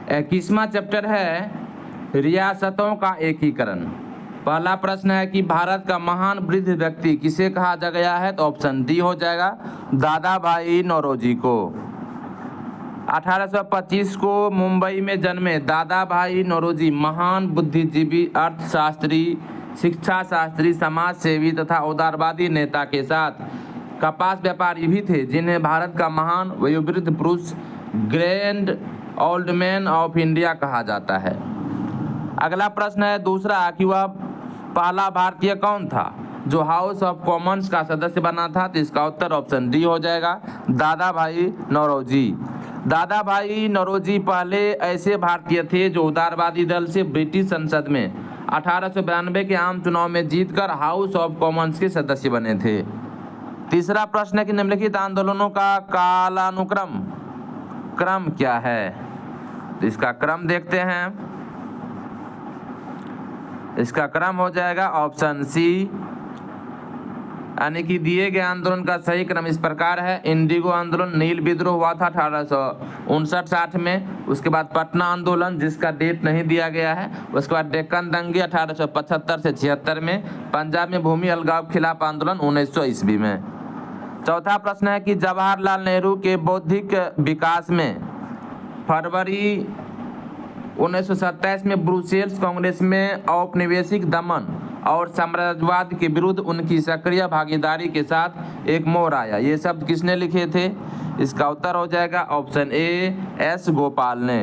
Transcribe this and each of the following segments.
21वां chapter है रियासतों का एकीकरण। पहला प्रश्न है कि भारत का महान वृद्ध व्यक्ति किसे कहा जा गया है, तो ऑप्शन डी हो जाएगा दादा भाई नौरोजी को। 1825 को मुंबई में जन्मे दादा भाई नौरोजी महान बुद्धिजीवी, अर्थशास्त्री, शिक्षा शास्त्री, समाज सेवी तथा उदारवादी नेता के साथ कपास व्यापारी भी थे, जिन्हें भारत का महान वयोवृद्ध पुरुष, grand old man of India कहा जाता है। अगला प्रश्न है दूसरा कि वह पहला भारतीय कौन था जो हाउस ऑफ कॉमन्स का सदस्य बना था, तो इसका उत्तर ऑप्शन डी हो जाएगा दादा भाई नौरोजी। दादा भाई नौरोजी पहले ऐसे भारतीय थे जो उदारवादी दल से ब्रिटिश संसद में 1892 के आम चुनाव में जीतकर हाउस ऑफ कॉमन्स के सदस्य बने थे। तीसरा प्रश्न है कि निम्नलिखित आंदोलनों का कालानुक्रम क्या है, तो इसका क्रम देखते हैं। इसका क्रम हो जाएगा ऑप्शन सी, यानी कि दिए गए आंदोलन का सही क्रम इस प्रकार है। इंडिगो आंदोलन, नील विद्रोह हुआ था 1859-60 में। उसके बाद पटना आंदोलन जिसका डेट नहीं दिया गया है। उसके बाद डेक्कन दंगे 1875 से 76 में। पंजाब में भूमि अलगाव खिलाफ आंदोलन 1900 ईस्वी में। चौथा प्रश्न है कि जवाहरलाल नेहरू के बौद्धिक विकास में फरवरी 1927 में ब्रुसेल्स कांग्रेस में औपनिवेशिक दमन और साम्राज्यवाद के विरुद्ध उनकी सक्रिय भागीदारी के साथ एक मोड़ आया। ये शब्द किसने लिखे थे, इसका उत्तर हो जाएगा ऑप्शन ए एस गोपाल ने।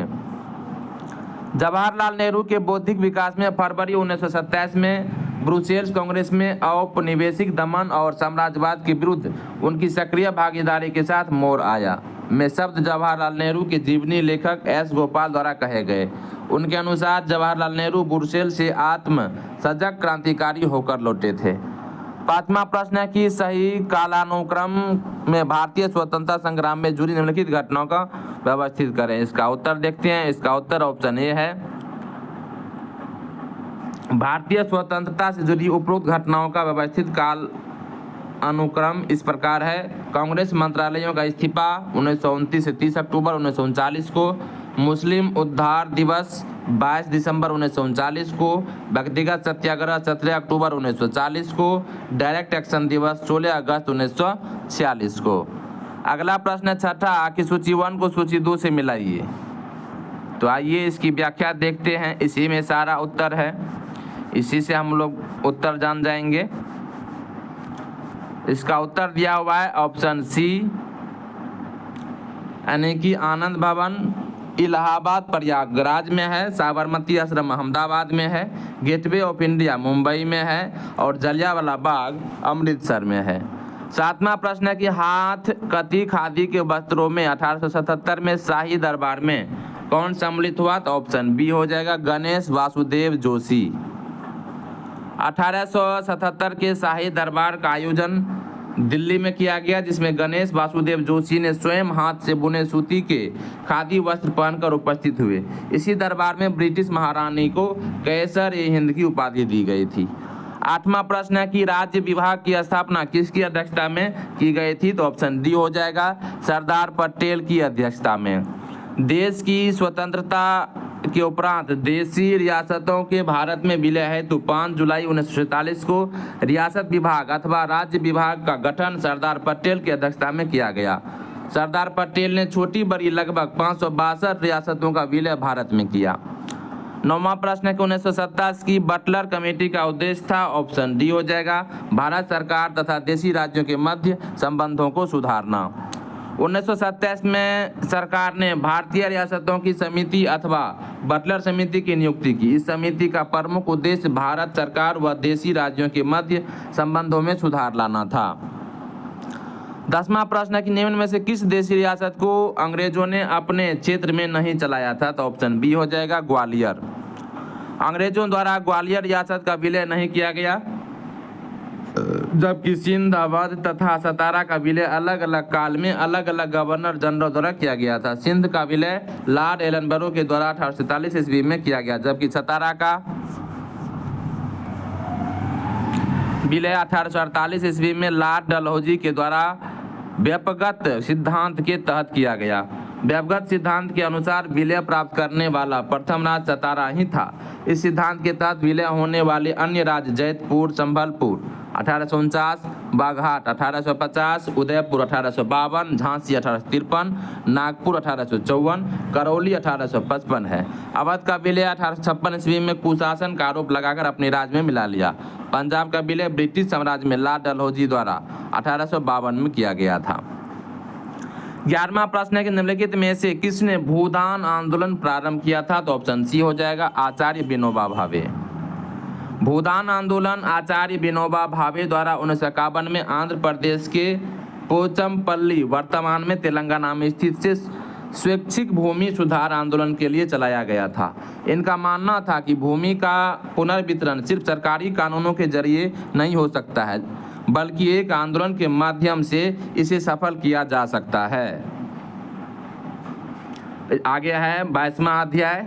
जवाहरलाल नेहरू के बौद्धिक विकास में फरवरी 1927 में ब्रुसेल्स कांग्रेस में औपनिवेशिक दमन और साम्राज्यवाद के विरुद्ध उनकी सक्रिय भागीदारी के साथ मोड़ आया में शब्द जवाहरलाल नेहरू के जीवनी लेखक एस गोपाल द्वारा कहे गए। उनके अनुसार जवाहरलाल नेहरू ब्रुसेल्स से आत्म सजग क्रांतिकारी होकर लौटे थे। पांचवा प्रश्न है कि सही कालानुक्रम में भारतीय स्वतंत्रता संग्राम में जुड़ी निम्नलिखित घटनाओं का व्यवस्थित करें। इसका उत्तर देखते हैं। इसका उत्तर ऑप्शन ए है। भारतीय स्वतंत्रता से जुड़ी उपरोक्त घटनाओं का व्यवस्थित काल अनुक्रम इस प्रकार है। कांग्रेस मंत्रालयों का इस्तीफा 1929 से 30 अक्टूबर 1939 को, मुस्लिम उद्धार दिवस 22 दिसंबर 1939 को, व्यक्तिगत सत्याग्रह 17 अक्टूबर 1940 को, डायरेक्ट एक्शन दिवस 16 अगस्त 1946 को। अगला प्रश्न है छठा कि सूची 1 को सूची 2 से मिलाइए। तो आइए इसकी व्याख्या देखते हैं। इसी में सारा उत्तर है, इसी से हम लोग उत्तर जान जाएंगे। इसका उत्तर दिया हुआ है ऑप्शन सी, यानी कि आनंद भवन इलाहाबाद प्रयागराज में है, साबरमती आश्रम अहमदाबाद में है, गेटवे ऑफ इंडिया मुंबई में है और जलियांवाला बाग अमृतसर में है। सातवां प्रश्न है कि हाथ कती खादी के वस्त्रों में 1877 में शाही दरबार में कौन सम्मिलित हुआ, तो ऑप्शन बी हो जाएगा गणेश वासुदेव जोशी। 1877 के शाही दरबार का आयोजन दिल्ली में किया गया, जिसमें गणेश वासुदेव जोशी ने स्वयं हाथ से बुने सूती के खादी वस्त्र पहनकर उपस्थित हुए। इसी दरबार में ब्रिटिश महारानी को कैसर-ए-हिंद की उपाधि दी गई थी। आठवां प्रश्न है कि राज्य विभाग की स्थापना किसकी अध्यक्षता में की गई थी, तो ऑप्शन डी हो जाएगा सरदार पटेल की अध्यक्षता में। देश की स्वतंत्रता के उपरांत देशी रियासतों के भारत में विलय हेतु 5 जुलाई 1947 को रियासत विभाग अथवा राज्य विभाग का गठन सरदार पटेल की अध्यक्षता में किया गया। सरदार पटेल ने छोटी बड़ी लगभग 562 रियासतों का विलय भारत में किया। नौवां प्रश्न है कि 1927 की बटलर कमेटी का उद्देश्य था, ऑप्शन डी हो जाएगा भारत सरकार तथा देशी राज्यों के मध्य संबंधों को सुधारना। 1927 में सरकार ने भारतीय रियासतों की समिति अथवा बटलर समिति की नियुक्ति की। इस समिति का प्रमुख उद्देश्य भारत सरकार व देशी राज्यों के मध्य संबंधों में सुधार लाना था। 10वां प्रश्न है कि निम्न में से किस देशी रियासत को अंग्रेजों ने अपने क्षेत्र में नहीं चलाया था, तो ऑप्शन बी हो जाएगा ग्वालियर। अंग्रेजों द्वारा ग्वालियर रियासत का विलय नहीं किया गया, जबकि सिंध, अवध तथा सतारा का विलय अलग अलग काल में अलग अलग गवर्नर जनरल द्वारा किया गया था। सिंध का विलय लॉर्ड एलनबरो के द्वारा 1847 ईस्वी में किया गया, जबकि सतारा का विलय 1848 ईस्वी में लॉर्ड डलहौजी के द्वारा व्यापकगत सिद्धांत के तहत किया गया। व्यवगत सिद्धांत के अनुसार विलय प्राप्त करने वाला प्रथम राज्य सतारा ही था। इस सिद्धांत के तहत विलय होने वाले अन्य राज्य जैतपुर, संभलपुर 1849, बाघाट 1850, उदयपुर 1852, झांसी 1853, नागपुर 1854, करौली 1855 है। अवध का विलय 1856 ईस्वी में कुशासन का आरोप लगाकर अपने राज्य में मिला लिया। पंजाब का विलय ब्रिटिश साम्राज्य में लॉर्ड डलहौजी द्वारा 1852 में किया गया था। 11वां प्रश्न है कि निम्नलिखित में से किसने भूदान आंदोलन प्रारंभ किया था? तो ऑप्शन सी हो जाएगा, आचार्य विनोबा भावे। भूदान आंदोलन आचार्य विनोबा भावे द्वारा 1951 में आंध्र प्रदेश के पोचमपल्ली, वर्तमान में तेलंगाना में स्थित से स्वैच्छिक भूमि सुधार आंदोलन के लिए चलाया गया था। इनका मानना था कि भूमि का पुनर्वितरण सिर्फ सरकारी कानूनों के जरिए नहीं हो सकता है, बल्कि एक आंदोलन के माध्यम से इसे सफल किया जा सकता है। आगे है 22वां अध्याय,